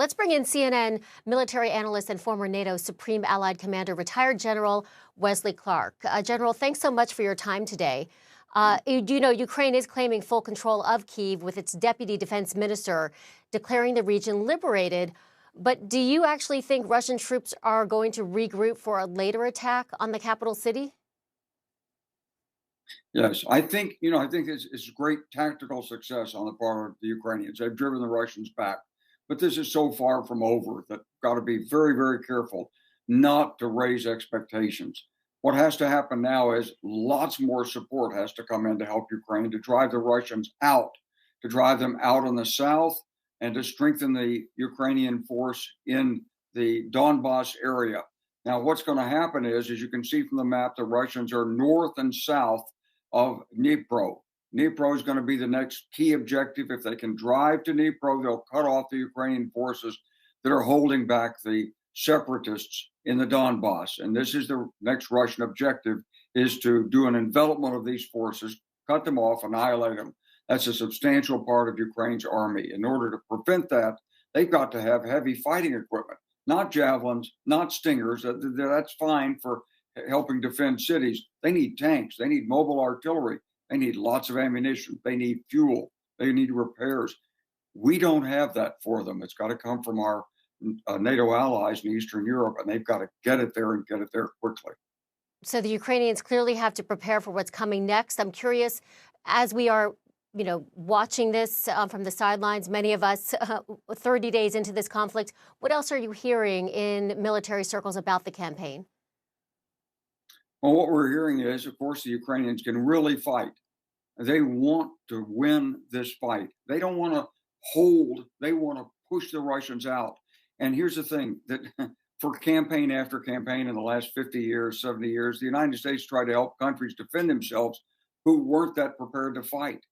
Let's bring in CNN military analyst and former NATO Supreme Allied Commander, retired General Wesley Clark. General, thanks so much for your time today. Ukraine is claiming full control of Kyiv, with its deputy defense minister declaring the region liberated. But do you actually think Russian troops are going to regroup for a later attack on the capital city? Yes, I think it's great tactical success on the part of the Ukrainians. They've driven the Russians back, but this is so far from over that got to be very, very careful not to raise expectations. What has to happen now is lots more support has to come in to help Ukraine to drive the Russians out, to drive them out in the south, and to strengthen the Ukrainian force in the Donbass area. Now, what's going to happen is, as you can see from the map, the Russians are north and south of Dnipro. Dnipro is going to be the next key objective. If they can drive to Dnipro, they'll cut off the Ukrainian forces that are holding back the separatists in the Donbass. And this is the next Russian objective, is to do an envelopment of these forces, cut them off, annihilate them. That's a substantial part of Ukraine's army. In order to prevent that, they've got to have heavy fighting equipment, not javelins, not stingers. That's fine for helping defend cities. They need tanks. They need mobile artillery. They need lots of ammunition. They need fuel. They need repairs. We don't have that for them. It's got to come from our NATO allies in Eastern Europe, and they've got to get it there and get it there quickly. So the Ukrainians clearly have to prepare for what's coming next. I'm curious, as we are watching this from the sidelines, many of us 30 days into this conflict, what else are you hearing in military circles about the campaign? Well, what we're hearing is, of course, the Ukrainians can really fight. They want to win this fight. They don't want to hold. They want to push the Russians out. And here's the thing, that for campaign after campaign in the last 50 years, 70 years, the United States tried to help countries defend themselves who weren't that prepared to fight.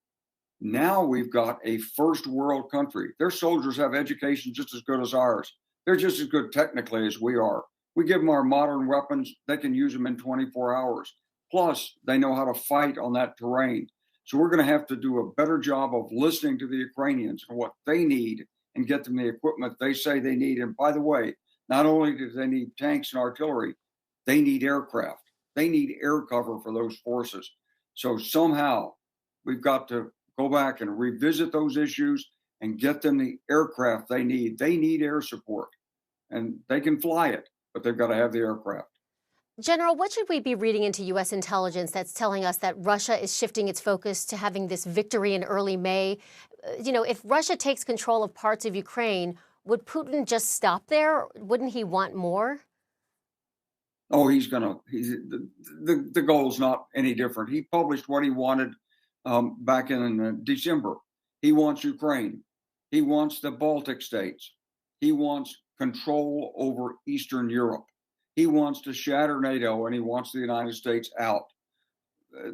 Now we've got a first world country. Their soldiers have education just as good as ours. They're just as good technically as we are. We give them our modern weapons. They can use them in 24 hours. Plus, they know how to fight on that terrain. So we're going to have to do a better job of listening to the Ukrainians and what they need and get them the equipment they say they need. And by the way, not only do they need tanks and artillery, they need aircraft. They need air cover for those forces. So somehow we've got to go back and revisit those issues and get them the aircraft they need. They need air support, and they can fly it, but they've got to have the aircraft. General, what should we be reading into U.S. intelligence that's telling us that Russia is shifting its focus to having this victory in early May? If Russia takes control of parts of Ukraine, would Putin just stop there? Wouldn't he want more? Oh, the goal's not any different. He published what he wanted back in December. He wants Ukraine. He wants the Baltic states. He wants control over Eastern Europe. He wants to shatter NATO, and he wants the United States out.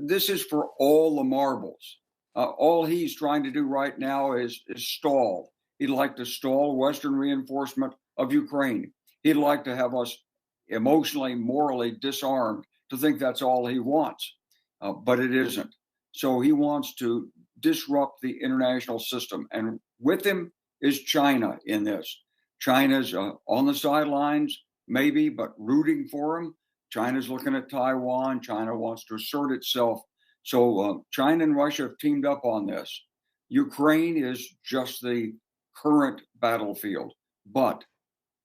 This is for all the marbles. All he's trying to do right now is stall. He'd like to stall Western reinforcement of Ukraine. He'd like to have us emotionally, morally disarmed, to think that's all he wants. But it isn't. So he wants to disrupt the international system. And with him is China in this. China's on the sidelines, maybe, but rooting for him. China's looking at Taiwan. China wants to assert itself. So China and Russia have teamed up on this. Ukraine is just the current battlefield. But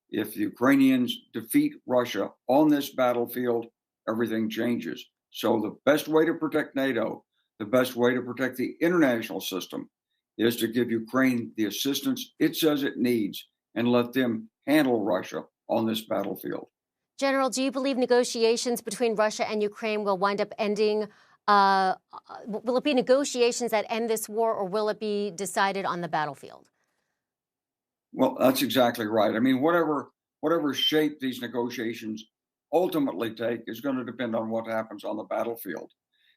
if the Ukrainians defeat Russia on this battlefield, everything changes. So the best way to protect NATO, the best way to protect the international system, is to give Ukraine the assistance it says it needs and let them handle Russia on this battlefield. General, do you believe negotiations between Russia and Ukraine will wind up ending? Will it be negotiations that end this war, or will it be decided on the battlefield? Well, that's exactly right. I mean, whatever shape these negotiations ultimately take is going to depend on what happens on the battlefield.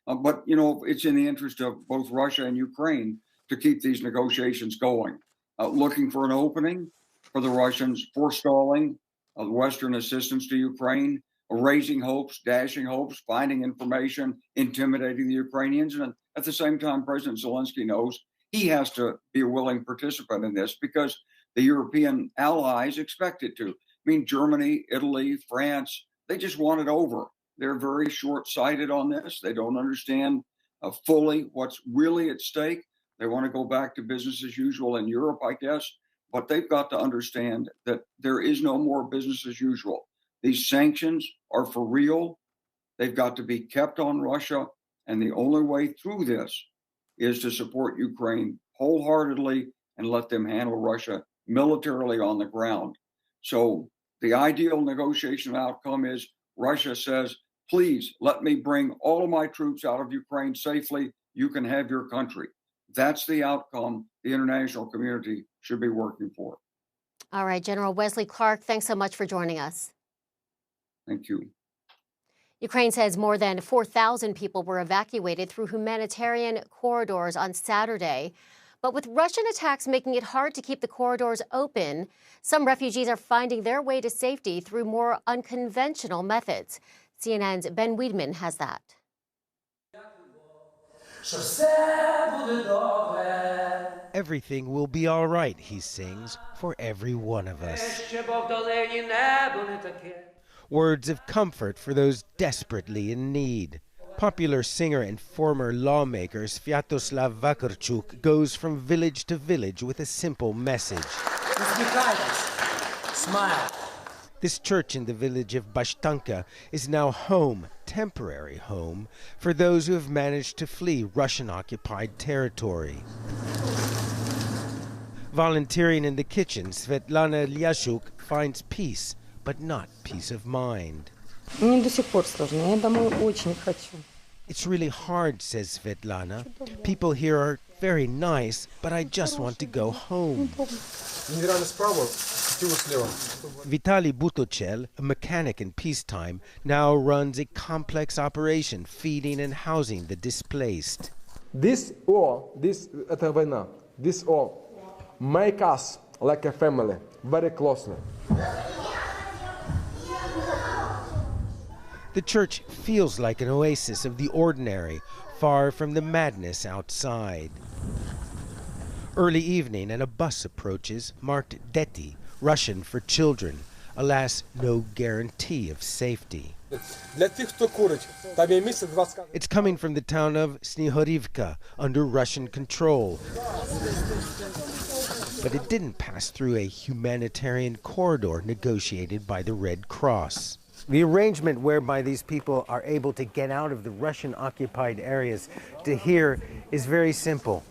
But it's in the interest of both Russia and Ukraine to keep these negotiations going, looking for an opening for the Russians, forestalling Western assistance to Ukraine, raising hopes, dashing hopes, finding information, intimidating the Ukrainians. And at the same time, President Zelensky knows he has to be a willing participant in this, because the European allies expect it to. I mean, Germany, Italy, France, they just want it over. They're very short-sighted on this. They don't understand fully what's really at stake. They want to go back to business as usual in Europe, I guess, but they've got to understand that there is no more business as usual. These sanctions are for real. They've got to be kept on Russia, and the only way through this is to support Ukraine wholeheartedly and let them handle Russia militarily on the ground. So the ideal negotiation outcome is Russia says, please let me bring all of my troops out of Ukraine safely. You can have your country. That's the outcome the international community should be working for. All right, General Wesley Clark, thanks so much for joining us. Thank you. Ukraine says more than 4,000 people were evacuated through humanitarian corridors on Saturday. But with Russian attacks making it hard to keep the corridors open, some refugees are finding their way to safety through more unconventional methods. CNN's Ben Weidman has that. Everything will be all right, he sings, for every one of us. Words of comfort for those desperately in need. Popular singer and former lawmaker Sviatoslav Vakarchuk goes from village to village with a simple message. Smile. This church in the village of Bashtanka is now home, temporary home, for those who have managed to flee Russian-occupied territory. Volunteering in the kitchen, Svetlana Lyashuk finds peace, but not peace of mind. It's really hard, says Svetlana. People here are very nice, but I just want to go home. Vitaly Butochel, a mechanic in peacetime, now runs a complex operation feeding and housing the displaced. This all make us like a family, very closely. The church feels like an oasis of the ordinary, far from the madness outside. Early evening and a bus approaches, marked Deti, Russian for children. Alas, no guarantee of safety. It's coming from the town of Snihorivka, under Russian control. But it didn't pass through a humanitarian corridor negotiated by the Red Cross. The arrangement whereby these people are able to get out of the Russian-occupied areas to here is very simple.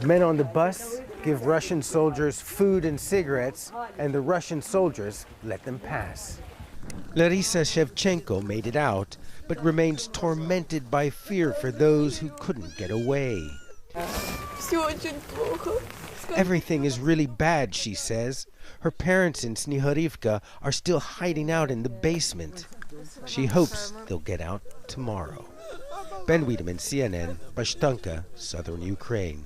Men on the bus give Russian soldiers food and cigarettes, and the Russian soldiers let them pass. Larisa Shevchenko made it out, but remains tormented by fear for those who couldn't get away. Everything is really bad, she says. Her parents in Snihorivka are still hiding out in the basement. She hopes they'll get out tomorrow. Ben Weidman, CNN, Bashtanka, southern Ukraine.